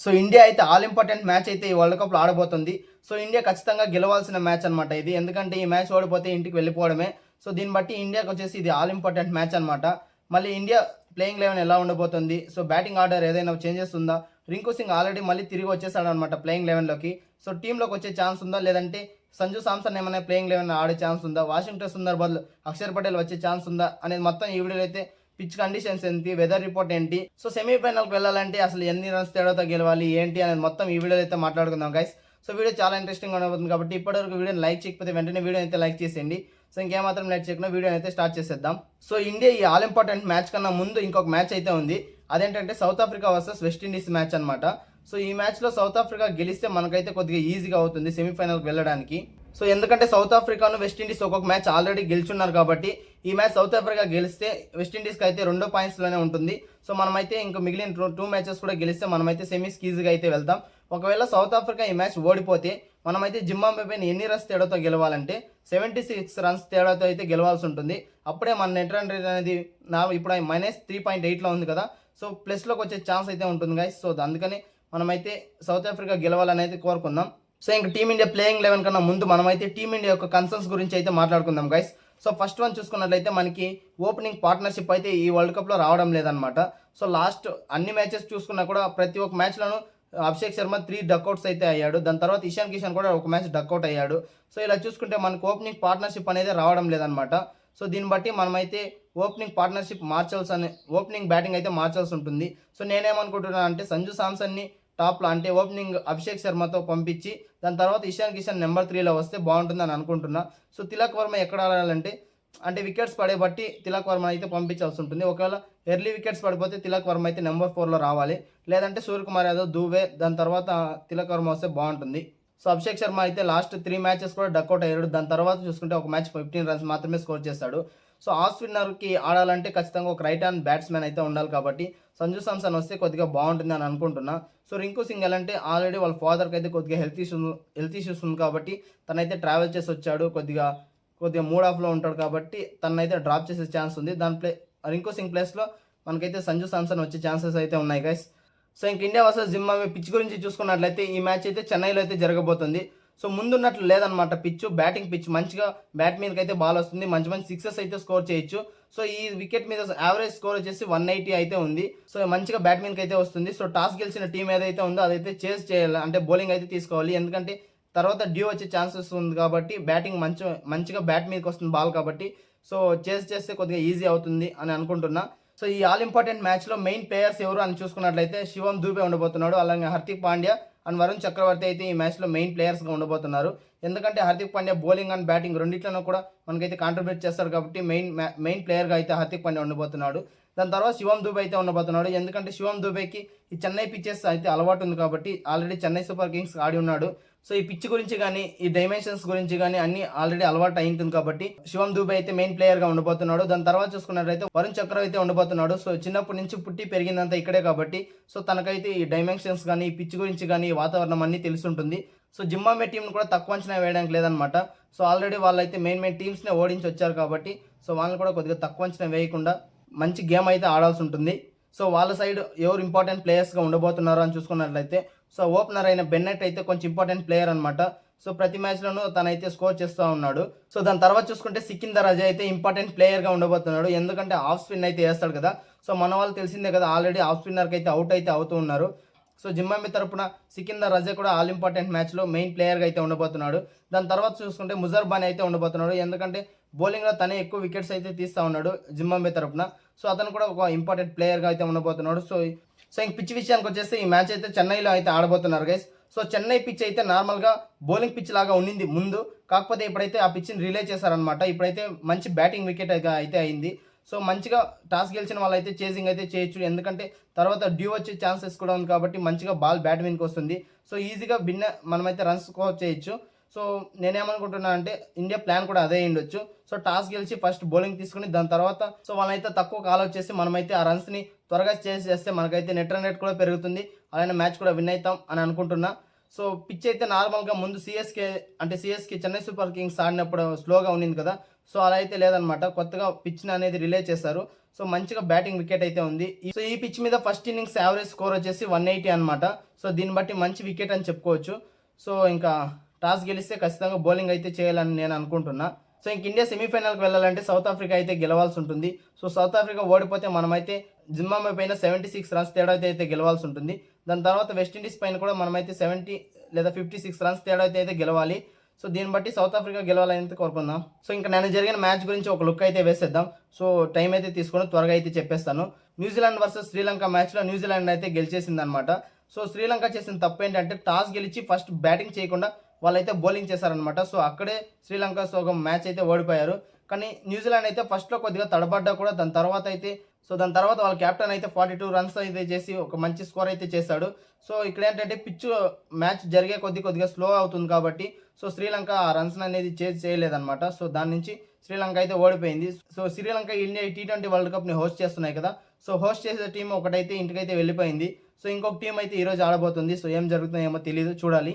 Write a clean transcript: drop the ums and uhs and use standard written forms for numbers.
So India అయితే all important match అయితే ఈ వరల్డ్ కప్‌లో ఆడబోతుంది. సో ఇండియా ఖచ్చితంగా గెలవాల్సిన మ్యాచ్ అనమాట ఇది. ఎందుకంటే ఈ మ్యాచ్ ఓడిపోతే ఇంటికి వెళ్ళిపోవడమే. సో దీన్ని బట్టి ఇండియాకొచ్చేసి ఇది ఆల్ ఇంపార్టెంట్ మ్యాచ్ అనమాట. మళ్ళీ ఇండియా ప్లేయింగ్ 11 ఎలా ఉండబోతుంది? సో బ్యాటింగ్ ఆర్డర్ ఏదైనా చేంజెస్ ఉందా? రింకు సింగ్ ఆల్రెడీ మళ్ళీ తిరిగి వచ్చేసాడనమాట ప్లేయింగ్ 11లోకి. సో టీమ్‌లోకి వచ్చే ఛాన్స్ ఉందా? లేదంటే సంజు సామ్సన్ ఏమైనా ప్లేయింగ్ 11 ఆడే ఛాన్స్ ఉందా? వాషింగ్టన్ సుందర్ బదులు అక్షర్ పటేల్ వచ్చే ఛాన్స్ ఉందా? అనేది మొత్తం ఈ వీడియోలో అయితే పిచ్ కండిషన్స్ ఏంటి, వెదర్ రిపోర్ట్ ఏంటి, సో సెమీఫైనల్కి వెళ్ళాలంటే అసలు ఎన్ని రన్స్ తేడాతో గెలవాలి ఏంటి అనేది మొత్తం ఈ వీడియోలో అయితే మాట్లాడుకుందాం గైస్. సో వీడియో చాలా ఇంట్రెస్టింగ్ ఉండబోతుంది కాబట్టి ఇప్పటివరకు వీడియోని లైక్ చేయకపోతే వెంటనే వీడియో అయితే లైక్ చేసేయండి. సో ఇంకేమాత్రం లైక్ చేయకుండా వీడియో అయితే స్టార్ట్ చేసేద్దాం. సో ఇండియా ఈ ఆల్ ఇంపార్టెంట్ మ్యాచ్ కన్నా ముందు ఇంకొక మ్యాచ్ అయితే ఉంది. అదేంటంటే south Africa versus West Indies match అనమాట. సో ఈ మ్యాచ్లో సౌత్ ఆఫ్రికా గెలిస్తే మనకైతే కొద్దిగా ఈజీగా అవుతుంది సెమీఫైనల్కి వెళ్ళడానికి. సో ఎందుకంటే సౌత్ ఆఫ్రికాను వెస్టిండీస్ ఒక్కొక్క మ్యాచ్ ఆల్రెడీ గెలుచున్నారు కాబట్టి ఈ మ్యాచ్ సౌత్ ఆఫ్రికా గెలిస్తే వెస్టిండీస్కి అయితే 2 పాయింట్స్లోనే ఉంటుంది. సో మనమైతే ఇంకా మిగిలిన 2 మ్యాచెస్ కూడా గెలిస్తే మనమైతే సెమీస్కి ఈజీగా అయితే వెళ్తాం. ఒకవేళ సౌత్ ఆఫ్రికా ఈ మ్యాచ్ ఓడిపోతే మనమైతే జింబాబ్వేని ఎన్ని రన్స్ తేడాతో గెలవాలంటే 76 రన్స్ తేడాతో అయితే గెలవాల్సి ఉంటుంది. అప్పుడే మన నెట్ రన్ రేట్ అనేది ఇప్పుడు -3.8లో ఉంది కదా. సో ప్లస్లోకి వచ్చే ఛాన్స్ అయితే ఉంటుంది గైస్. సో అందుకని మనమైతే సౌత్ ఆఫ్రికా గెలవాలని అయితే కోరుకుందాం. సో ఇంకా టీమిండియా ప్లేయింగ్ 11 కన్నా ముందు మనమైతే టీమిండియా యొక్క కన్సర్న్స్ గురించి అయితే మాట్లాడుకుందాం గైస్. సో ఫస్ట్ వన్ చూసుకున్నట్లయితే మనకి ఓపెనింగ్ పార్ట్నర్షిప్ అయితే ఈ వరల్డ్ కప్లో రావడం లేదనమాట. సో లాస్ట్ అన్ని మ్యాచెస్ చూసుకున్నా కూడా ప్రతి ఒక్క మ్యాచ్లోనూ అభిషేక్ శర్మ 3 డక్అవుట్స్ అయితే అయ్యాడు. దాని తర్వాత ఇషాన్ కిషన్ కూడా ఒక మ్యాచ్ డక్అవుట్ అయ్యాడు. సో ఇలా చూసుకుంటే మనకు ఓపెనింగ్ పార్ట్నర్షిప్ అనేది రావడం లేదనమాట. సో దీన్ని బట్టి మనమైతే ఓపెనింగ్ పార్ట్నర్షిప్ ఓపెనింగ్ బ్యాటింగ్ అయితే మార్చాల్సి ఉంటుంది. సో నేనేమనుకుంటున్నాను అంటే సంజు సామ్సన్ని టాప్లో అంటే ఓపెనింగ్ అభిషేక్ శర్మతో పంపించి దాని తర్వాత ఇషాన్ కిషన్ నెంబర్ 3లో వస్తే బాగుంటుందని అనుకుంటున్నా. సో తిలక్ వర్మ ఎక్కడ ఆడాలంటే వికెట్స్ పడే బట్టి తిలక్ వర్మ అయితే పంపించాల్సి ఉంటుంది. ఒకవేళ ఎర్లీ వికెట్స్ పడిపోతే తిలక్ వర్మ అయితే నెంబర్ 4లో రావాలి. లేదంటే సూర్యకుమార్ యాదవ్, దూబే దాని తర్వాత తిలక్ వర్మ వస్తే బాగుంటుంది. సో అభిషేక్ శర్మ అయితే లాస్ట్ 3 మ్యాచెస్ కూడా డక్అవుట్ అయ్యాడు. దాని తర్వాత చూసుకుంటే ఒక మ్యాచ్ 15 రన్స్ మాత్రమే స్కోర్ చేశాడు. సో ఆఫ్ స్పిన్నర్కి ఆడాలంటే ఖచ్చితంగా ఒక రైట్ హ్యాండ్ బ్యాట్స్మెన్ అయితే ఉండాలి కాబట్టి సంజు సామ్సన్ వస్తే కొద్దిగా బాగుంటుంది అని అనుకుంటున్నా. సో రింకు సింగ్ అంటే ఆల్రెడీ వాళ్ళ ఫాదర్కి అయితే కొద్దిగా హెల్త్ ఇష్యూస్ ఉంది కాబట్టి తనైతే ట్రావెల్ చేసి వచ్చాడు. కొద్దిగా మూడ్ ఆఫ్లో ఉంటాడు కాబట్టి తనైతే డ్రాప్ చేసే ఛాన్స్ ఉంది. రింకు సింగ్ ప్లేస్లో మనకైతే సంజు సామ్సన్ వచ్చే ఛాన్సెస్ అయితే ఉన్నాయి గైస్. సో ఇంక ఇండియా వర్సెస్ జింబాబ్వే పిచ్ గురించి చూసుకున్నట్లయితే ఈ మ్యాచ్ అయితే చెన్నైలో అయితే జరగబోతుంది. సో ముందున్నట్లు లేదనమాట బ్యాటింగ్ పిచ్ మంచిగా బ్యాట్ మీదకి అయితే బాల్ వస్తుంది. మంచి మంచి సిక్సెస్ అయితే స్కోర్ చేయొచ్చు. సో ఈ వికెట్ మీద యావరేజ్ స్కోర్ వచ్చేసి 180 అయితే ఉంది. సో మంచిగా బ్యాట్ మీదకి అయితే వస్తుంది. సో టాస్ గెలిచిన టీం ఏదైతే ఉందో అదైతే చేస్ చేయాలి, అంటే బౌలింగ్ అయితే తీసుకోవాలి. ఎందుకంటే తర్వాత డ్యూ వచ్చే ఛాన్సెస్ ఉంది కాబట్టి బ్యాటింగ్ మంచిగా బ్యాట్ మీదకి వస్తుంది బాల్ కాబట్టి సో చేస్తే కొద్దిగా ఈజీ అవుతుంది అని అనుకుంటున్నా. సో ఈ ఆల్ ఇంపార్టెంట్ మ్యాచ్లో మెయిన్ ప్లేయర్స్ ఎవరు అని చూసుకున్నట్లయితే శివం దూబే ఉండబోతున్నాడు. అలాగే హార్దిక్ పాండ్యా అండ్ వరుణ్ చక్రవర్తి అయితే ఈ మ్యాచ్లో మెయిన్ ప్లేయర్స్గా ఉండబోతున్నారు. ఎందుకంటే Hardik Pandya bowling and batting రెండిట్లోనూ కూడా మనకైతే కాంట్రిబ్యూట్ చేస్తారు కాబట్టి మెయిన్ ప్లేయర్గా అయితే హార్దిక్ పాండ్యా ఉండబోతున్నాడు. దాని తర్వాత శివం దూబే అయితే ఉండబోతున్నాడు. ఎందుకంటే శివం దూబేకి ఈ చెన్నై పిచ్చెస్ అయితే అలవాటు ఉంది కాబట్టి ఆల్రెడీ చెన్నై సూపర్ కింగ్స్ ఆడి ఉన్నాడు. సో ఈ పిచ్ గురించి కానీ ఈ డైమెన్షన్స్ గురించి కానీ అన్ని ఆల్రెడీ అలవాటు అయింటుంది కాబట్టి శివం దూబే అయితే మెయిన్ ప్లేయర్గా ఉండబోతున్నాడు. దాని తర్వాత చూసుకున్నట్లయితే వరుణ్ చక్రవర్తి అయితే ఉండబోతున్నాడు. సో చిన్నప్పటి నుంచి పుట్టి పెరిగిందంతా ఇక్కడే కాబట్టి సో తనకైతే ఈ డైమెన్షన్స్ కానీ ఈ పిచ్ గురించి కానీ ఈ వాతావరణం అన్నీ తెలిసి ఉంటుంది. సో జింబాబ్వే టీంను కూడా తక్కువ అంచనా వేయడానికి లేదనమాట. సో ఆల్రెడీ వాళ్ళైతే మెయిన్ టీమ్స్నే ఓడించి వచ్చారు కాబట్టి సో వాళ్ళని కూడా కొద్దిగా తక్కువ అంచనా వేయకుండా మంచి గేమ్ అయితే ఆడాల్సి ఉంటుంది. సో వాళ్ళ సైడ్ ఎవరు ఇంపార్టెంట్ ప్లేయర్స్గా ఉండబోతున్నారు అని చూసుకున్నట్లయితే సో ఓపెనర్ అయిన బెన్నెట్ అయితే కొంచెం ఇంపార్టెంట్ ప్లేయర్ అనమాట. సో ప్రతి మ్యాచ్లోనూ తనైతే స్కోర్ చేస్తూ ఉన్నాడు. సో దాని తర్వాత చూసుకుంటే సికిందర్ అజయ్ అయితే ఇంపార్టెంట్ ప్లేయర్గా ఉండబోతున్నాడు. ఎందుకంటే ఆఫ్ స్పిన్ అయితే వేస్తాడు కదా. సో మన వాళ్ళు తెలిసిందే కదా, ఆల్రెడీ ఆఫ్ స్పిన్నర్కి అయితే అవుట్ అయితే అవుతూ ఉన్నారు. సో జింబాబ్వే తరపున సికిందర్ అజయ్ కూడా ఆల్ ఇంపార్టెంట్ మ్యాచ్లో మెయిన్ ప్లేయర్గా అయితే ఉండబోతున్నాడు. దాని తర్వాత చూసుకుంటే ముజర్బానీ అయితే ఉండబోతున్నాడు. ఎందుకంటే బౌలింగ్లో తనే ఎక్కువ వికెట్స్ అయితే తీస్తూ ఉన్నాడు జింబాబ్వే తరపున. సో అతను కూడా ఒక ఇంపార్టెంట్ ప్లేయర్గా అయితే ఉండబోతున్నాడు. సో ఇంక పిచ్ విషయానికి వచ్చేసి ఈ మ్యాచ్ అయితే చెన్నైలో అయితే ఆడబోతున్నారు గైస్. సో చెన్నై పిచ్ అయితే నార్మల్గా బౌలింగ్ పిచ్ లాగా ఉండింది ముందు, కాకపోతే ఇప్పుడైతే ఆ పిచ్ని రిలే చేశారనమాట. ఇప్పుడైతే మంచి బ్యాటింగ్ వికెట్ అయితే అయింది. సో మంచిగా టాస్ గెలిచిన వాళ్ళైతే చేసింగ్ అయితే చేయొచ్చు. ఎందుకంటే తర్వాత డ్యూ వచ్చే ఛాన్సెస్ కూడా ఉంది కాబట్టి మంచిగా బాల్ బ్యాట్ మీదకి వస్తుంది. సో ఈజీగా మనమైతే రన్స్ స్కోర్ చేయొచ్చు. సో నేనేమనుకుంటున్నా అంటే ఇండియా ప్లాన్ కూడా అదే ఉండొచ్చు. సో టాస్ గెలిచి ఫస్ట్ బౌలింగ్ తీసుకుని దాని తర్వాత సో వాళ్ళైతే తక్కువ కాల్ వచ్చేసి మనమైతే ఆ రన్స్ని త్వరగా చేస్తే మనకైతే నెట్ రన్ రేట్ కూడా పెరుగుతుంది. అలానే మ్యాచ్ కూడా విన్ అవుతాం అని అనుకుంటున్నా. సో పిచ్ అయితే నార్మల్గా ముందు సిఎస్కే చెన్నై సూపర్ కింగ్స్ ఆడినప్పుడు స్లోగా ఉన్నింది కదా, సో అలా అయితే లేదనమాట. కొత్తగా పిచ్ని అనేది రిలే చేశారు. సో మంచిగా బ్యాటింగ్ వికెట్ అయితే ఉంది. సో ఈ పిచ్ మీద ఫస్ట్ ఇన్నింగ్స్ యావరేజ్ స్కోర్ వచ్చేసి 180 అనమాట. సో దీన్ని బట్టి మంచి వికెట్ అని చెప్పుకోవచ్చు. సో ఇంకా టాస్ గెలిస్తే ఖచ్చితంగా బౌలింగ్ అయితే చేయాలని నేను అనుకుంటున్నా. సో ఇంక ఇండియా సెమీఫైనల్కి వెళ్ళాలంటే సౌత్ ఆఫ్రికా అయితే గెలవాల్సి ఉంటుంది. సో సౌత్ ఆఫ్రికా ఓడిపోతే మనమైతే జింబాబ్వే పైన 76 రన్స్ తేడా అయితే గెలవాల్సి ఉంటుంది. దాని తర్వాత వెస్టిండీస్ పైన కూడా మనమైతే 70 లేదా 56 రన్స్ తేడా అయితే గెలవాలి. సో దీన్ని బట్టి సౌత్ ఆఫ్రికా గెలవాలని అయితే కోరుకుందాం. సో ఇంకా నేను జరిగిన మ్యాచ్ గురించి ఒక లుక్ అయితే వేసేద్దాం. సో టైం అయితే తీసుకొని త్వరగా అయితే చెప్పేస్తాను. న్యూజిలాండ్ వర్సెస్ శ్రీలంక మ్యాచ్లో న్యూజిలాండ్ అయితే గెలిచేసింది అనమాట. సో శ్రీలంక చేసిన తప్పు ఏంటంటే టాస్ గెలిచి ఫస్ట్ బ్యాటింగ్ చేయకుండా వాళ్ళైతే బౌలింగ్ చేశారనమాట. సో అక్కడే శ్రీలంక సగం మ్యాచ్ అయితే ఓడిపోయారు. కానీ న్యూజిలాండ్ అయితే ఫస్ట్లో కొద్దిగా తడబడ్డా కూడా దాని తర్వాత వాళ్ళ కెప్టెన్ అయితే 42 రన్స్ అయితే చేసి ఒక మంచి స్కోర్ అయితే చేశాడు. సో ఇక్కడ ఏంటంటే పిచ్ మ్యాచ్ జరిగే కొద్దిగా స్లో అవుతుంది కాబట్టి సో శ్రీలంక ఆ రన్స్ అనేది చేయలేదన్నమాట. సో దాని నుంచి శ్రీలంక అయితే ఓడిపోయింది. So Sri Lanka India T20 world కప్ని హోస్ట్ చేస్తున్నాయి కదా, సో హోస్ట్ చేసే టీం ఒకటైతే ఇంటికైతే వెళ్ళిపోయింది. సో ఇంకొక టీం అయితే ఈరోజు ఆడబోతుంది. సో ఏం జరుగుతుందో ఏమో తెలియదు, చూడాలి.